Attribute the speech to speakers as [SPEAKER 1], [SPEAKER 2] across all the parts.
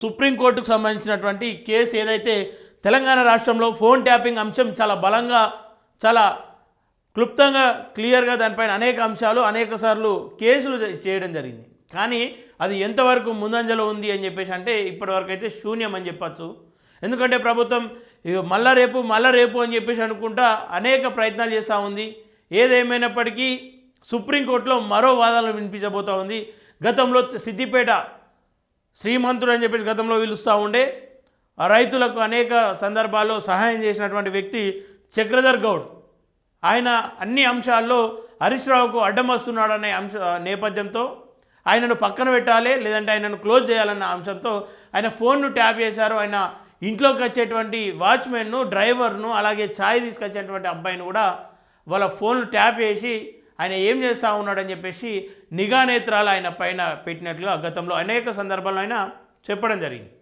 [SPEAKER 1] సుప్రీంకోర్టుకు సంబంధించినటువంటి కేసు ఏదైతే తెలంగాణ రాష్ట్రంలో ఫోన్ ట్యాపింగ్ అంశం చాలా బలంగా చాలా క్లుప్తంగా క్లియర్గా దానిపైన అనేక అంశాలు అనేక సార్లు కేసులు చేయడం జరిగింది. కానీ అది ఎంతవరకు ముందంజలో ఉంది అని చెప్పేసి అంటే ఇప్పటివరకు అయితే శూన్యం అని చెప్పచ్చు. ఎందుకంటే ప్రభుత్వం మళ్ళా రేపు అని చెప్పేసి అనుకుంటా అనేక ప్రయత్నాలు చేస్తూ ఉంది. ఏదేమైనప్పటికీ సుప్రీంకోర్టులో మరో వాదనలు వినిపించబోతూ ఉంది. గతంలో సిద్దిపేట శ్రీమంతుడు అని చెప్పేసి గతంలో పిలుస్తూ ఉండే ఆ రైతులకు అనేక సందర్భాల్లో సహాయం చేసినటువంటి వ్యక్తి చక్రధర్ గౌడ్, ఆయన అన్ని అంశాల్లో హరీష్ రావుకు అడ్డం వస్తున్నాడనే నేపథ్యంతో ఆయనను పక్కన పెట్టాలి, లేదంటే ఆయనను క్లోజ్ చేయాలన్న అంశంతో ఆయన ఫోన్ను ట్యాప్ చేశారు. ఆయన ఇంట్లోకి వచ్చేటువంటి వాచ్మెన్ను, డ్రైవర్ను, అలాగే ఛాయ్ తీసుకొచ్చేటువంటి అబ్బాయిని కూడా వాళ్ళ ఫోన్లు ట్యాప్ చేసి ఆయన ఏం చేస్తూ ఉన్నాడని చెప్పేసి నిఘా నేత్రాలు ఆయన పైన పెట్టినట్లుగా గతంలో అనేక సందర్భాల్లో ఆయన చెప్పడం జరిగింది.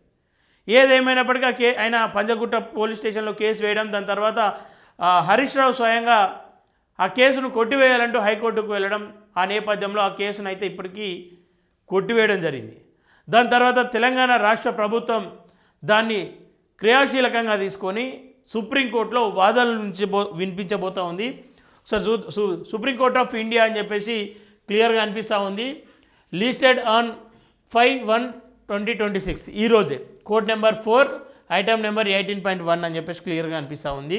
[SPEAKER 1] ఏదేమైనప్పటికీ ఆయన పంజగుట్ట పోలీస్ స్టేషన్లో కేసు వేయడం, దాని తర్వాత హరీష్ రావు స్వయంగా ఆ కేసును కొట్టివేయాలంటూ హైకోర్టుకు వెళ్ళడం, ఆ నేపథ్యంలో ఆ కేసును అయితే ఇప్పటికీ కొట్టివేయడం జరిగింది. దాని తర్వాత తెలంగాణ రాష్ట్ర ప్రభుత్వం దాన్ని క్రియాశీలకంగా తీసుకొని సుప్రీంకోర్టులో వాదనలు వినిపించబోతూ ఉంది. సుప్రీంకోర్ట్ ఆఫ్ ఇండియా అని చెప్పేసి క్లియర్గా అనిపిస్తూ ఉంది. లిస్టెడ్ ఆన్ 5/1/2026 ఈరోజే కోడ్ నెంబర్ 4 ఐటమ్ నెంబర్ 18.1 అని చెప్పేసి క్లియర్గా అనిపిస్తూ ఉంది.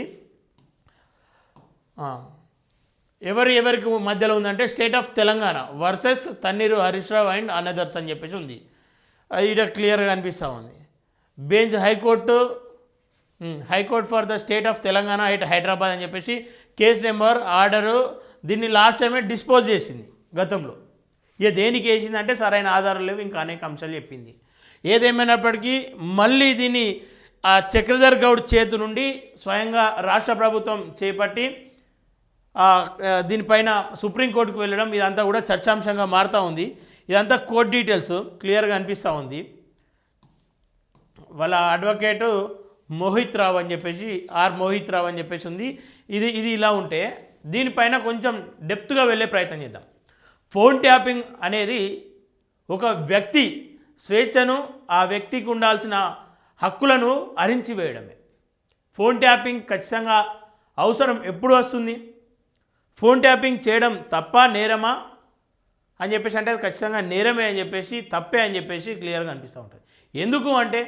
[SPEAKER 1] ఎవరికి మధ్యలో ఉందంటే state of Telangana versus Thanneeru Harish Rao and others అని చెప్పేసి ఉంది. ఇది క్లియర్గా అనిపిస్తూ ఉంది. Bench high court for the state of Telangana at Hyderabad అని చెప్పేసి కేసు నెంబర్ ఆర్డరు దీన్ని లాస్ట్ టైమే డిస్పోజ్ చేసింది గతంలో. ఇక దేనికి వేసిందంటే సరైన ఆధారాలు లేవు, ఇంకా అనేక అంశాలు చెప్పింది. ఏదేమైనప్పటికీ మళ్ళీ దీన్ని ఆ చక్రధర్ గౌడ్ చేతి నుండి స్వయంగా రాష్ట్ర ప్రభుత్వం చేపట్టి దీనిపైన సుప్రీంకోర్టుకు వెళ్ళడం, ఇదంతా కూడా చర్చాంశంగా మారుతూ ఉంది. ఇదంతా కోర్ట్ డీటెయిల్స్ క్లియర్గా అనిపిస్తూ ఉంది. వాళ్ళ అడ్వకేటు మోహిత్ రావు అని చెప్పేసి ఉంది. ఇది ఇలా ఉంటే దీనిపైన కొంచెం డెప్త్గా వెళ్ళే ప్రయత్నం చేద్దాం. ఫోన్ ట్యాపింగ్ అనేది ఒక వ్యక్తి స్వేచ్ఛను, ఆ వ్యక్తికి ఉండాల్సిన హక్కులను హరించి వేయడమే. ఫోన్ ట్యాపింగ్ ఖచ్చితంగా అవసరం ఎప్పుడు వస్తుంది? ఫోన్ ట్యాపింగ్ చేయడం తప్ప నేరమా అని చెప్పేసి అంటే అది ఖచ్చితంగా నేరమే అని చెప్పేసి, తప్పే అని చెప్పేసి క్లియర్గా అనిపిస్తూ ఉంటుంది. ఎందుకు అంటే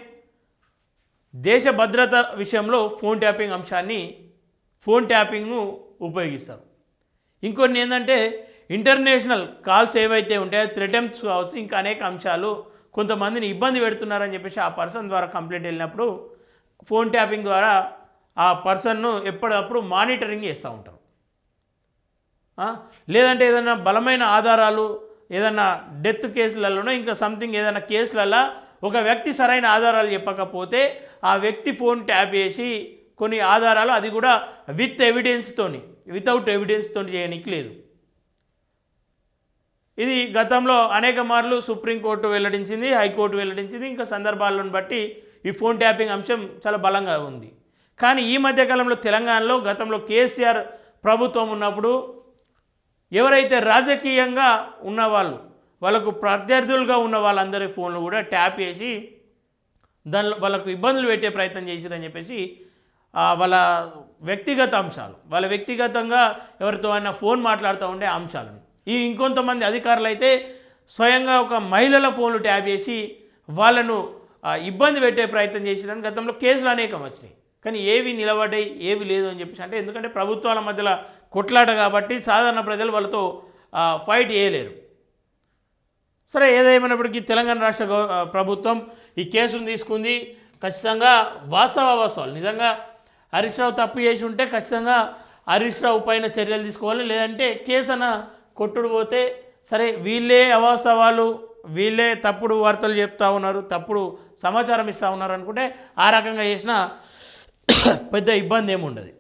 [SPEAKER 1] దేశ భద్రత విషయంలో ఫోన్ ట్యాపింగ్ను ఉపయోగిస్తారు. ఇంకొన్ని ఏంటంటే ఇంటర్నేషనల్ కాల్స్ ఏవైతే ఉంటాయో థ్రెటెంప్ట్స్ కావచ్చు, ఇంకా అనేక అంశాలు కొంతమందిని ఇబ్బంది పెడుతున్నారని చెప్పేసి ఆ పర్సన్ ద్వారా కంప్లైంట్ వెళ్ళినప్పుడు ఫోన్ ట్యాపింగ్ ద్వారా ఆ పర్సన్ను ఎప్పటికప్పుడు మానిటరింగ్ చేస్తూ ఉంటారు. లేదంటే ఏదైనా బలమైన ఆధారాలు ఏదైనా డెత్ కేసులలోనో ఇంకా సంథింగ్ ఏదైనా కేసులలో ఒక వ్యక్తి సరైన ఆధారాలు చెప్పకపోతే ఆ వ్యక్తి ఫోన్ ట్యాప్ చేసి కొన్ని ఆధారాలు, అది కూడా వితౌట్ ఎవిడెన్స్తో చేయడానికి లేదు. ఇది గతంలో అనేక మార్లు సుప్రీంకోర్టు వెల్లడించింది, హైకోర్టు వెల్లడించింది. ఇంకా సందర్భాలను బట్టి ఈ ఫోన్ ట్యాపింగ్ అంశం చాలా బలంగా ఉంది. కానీ ఈ మధ్యకాలంలో తెలంగాణలో గతంలో కేసీఆర్ ప్రభుత్వం ఉన్నప్పుడు ఎవరైతే రాజకీయంగా ఉన్నవాళ్ళు, వాళ్ళకు ప్రత్యర్థులుగా ఉన్న వాళ్ళందరి ఫోన్లు కూడా ట్యాప్ చేసి దానిలో వాళ్ళకు ఇబ్బందులు పెట్టే ప్రయత్నం చేసిరని చెప్పేసి వాళ్ళ వ్యక్తిగతంగా ఎవరితో అయినా ఫోన్ మాట్లాడుతూ ఉండే అంశాలను ఇంకొంతమంది అధికారులు అయితే స్వయంగా ఒక మహిళల ఫోన్లు ట్యాప్ చేసి వాళ్ళను ఇబ్బంది పెట్టే ప్రయత్నం చేసిరని గతంలో కేసులు అనేకం వచ్చినాయి. కానీ ఏవి నిలబడ్డాయి, ఏవి లేదు అని చెప్పేసి అంటే ఎందుకంటే ప్రభుత్వాల మధ్యలో కొట్లాట కాబట్టి సాధారణ ప్రజలు వాళ్ళతో ఫైట్ చేయలేరు. సరే, ఏదేమైనప్పటికీ తెలంగాణ రాష్ట్ర ప్రభుత్వం ఈ కేసును తీసుకుంది. ఖచ్చితంగా వాస్తవాలు నిజంగా హరీష్ రావు తప్పు చేసి ఉంటే ఖచ్చితంగా హరీష్ రావు పైన చర్యలు తీసుకోవాలి. లేదంటే కేసు అన్న కొట్టుడు పోతే సరే వీళ్ళే అవాస్తవాలు, వీళ్ళే తప్పుడు వార్తలు చెప్తా ఉన్నారు, తప్పుడు సమాచారం ఇస్తూ ఉన్నారు అనుకుంటే ఆ రకంగా చేసినా పెద్ద ఇబ్బంది ఏమి ఉండదు.